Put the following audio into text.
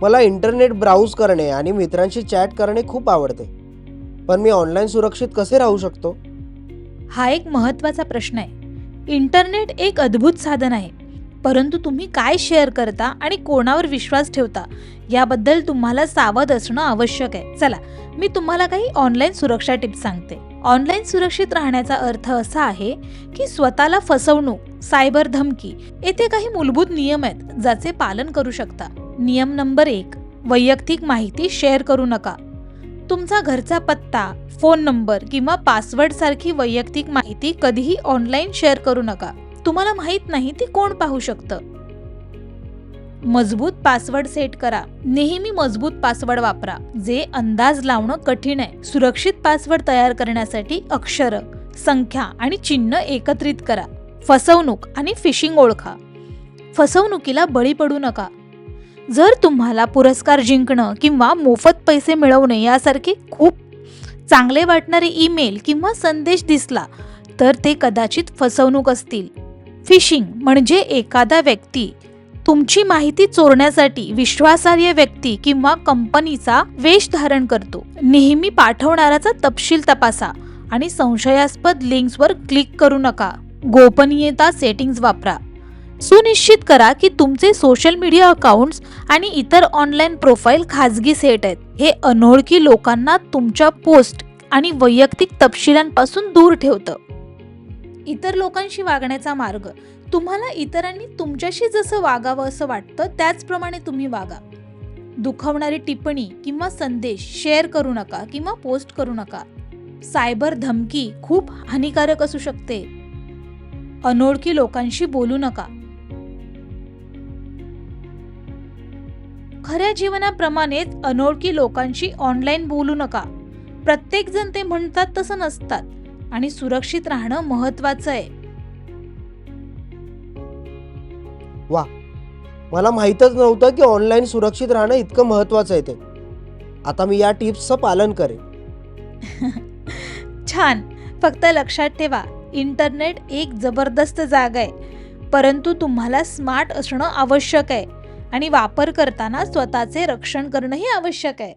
मला internet browse करणे आणि मित्रांशी चॅट करणे खूप आवडते. पण मी ऑनलाईन सुरक्षित कसे राहू शकतो? हा एक महत्त्वाचा प्रश्न आहे. इंटरनेट एक अद्भुत साधन आहे, परंतु तुम्ही काय शेअर करता आणि कोणावर विश्वास ठेवता याबद्दल तुम्हाला सावध असणं आवश्यक आहे. चला, मी तुम्हाला काही ऑनलाईन सुरक्षा टिप्स सांगते. ऑनलाईन सुरक्षित राहण्याचा अर्थ असा आहे की स्वतःला फसवणूक, सायबर धमकी येथे काही मूलभूत नियम आहेत ज्याचे पालन करू शकता. नियम नंबर 1, वैयक्तिक माहिती शेअर करू नका. तुमचा घरचा पत्ता, फोन नंबर किंवा पासवर्ड सारखी वैयक्तिक माहिती कधीही ऑनलाईन शेअर करू नका. तुम्हाला माहित नाही ती कोण पाहू शकतं. मजबूत पासवर्ड सेट करा. नेहमी मजबूत पासवर्ड वापरा जे अंदाज लावणं कठीण आहे. सुरक्षित पासवर्ड तयार करण्यासाठी अक्षर, संख्या आणि चिन्ह एकत्रित करा. फसवणूक आणि फिशिंग ओळखा. फसवणुकीला बळी पडू नका. जर तुम्हाला पुरस्कार जिंकणं किंवा मोफत पैसे मिळवणे यासारखे खूप चांगले वाटणारे ईमेल किंवा संदेश दिसला तर ते कदाचित फसवणूक असतील. फिशिंग म्हणजे एखादा व्यक्ती तुमची माहिती चोरण्यासाठी विश्वासार्ह व्यक्ती किंवा कंपनीचा वेश धारण करतो. नेहमी पाठवणाऱ्याचा तपशील तपासा आणि संशयास्पद लिंक्सवर क्लिक करू नका. गोपनीयता सेटिंग्ज वापरा. सुनिश्चित करा की तुमचे सोशल मीडिया अकाउंट्स आणि इतर ऑनलाईन प्रोफाईल खाजगी सेट आहेत. हे अनोळखी लोकांना तुमच्या पोस्ट आणि वैयक्तिक तपशिलांपासून दूर ठेवतं. इतर लोकांशी वागण्याचा मार्ग. तुम्हाला इतरांनी तुमच्याशी जसं वागावं असं वाटतं त्याचप्रमाणे तुम्ही वागा. दुखवणारी टिप्पणी किंवा संदेश शेअर करू नका किंवा पोस्ट करू नका. सायबर धमकी खूप हानिकारक असू शकते. अनोळखी लोकांशी बोलू नका. खऱ्या जीवनाप्रमाणेच अनोळखी लोकांशी ऑनलाईन बोलू नका. प्रत्येक जण ते म्हणतात तसं नसतात आणि सुरक्षित राहणं महत्त्वाचं आहे. वा, मला माहीतच नव्हतं की ऑनलाईन सुरक्षित राहणं इतकं महत्त्वाचं आहे ते. आता मी या टिप्सचं पालन करेन. छान. फक्त लक्षात ठेवा, इंटरनेट एक जबरदस्त जागा आहे, परंतु तुम्हाला स्मार्ट असणं आवश्यक आहे आणि वापर करताना स्वतःचे रक्षण करणंही आवश्यक आहे.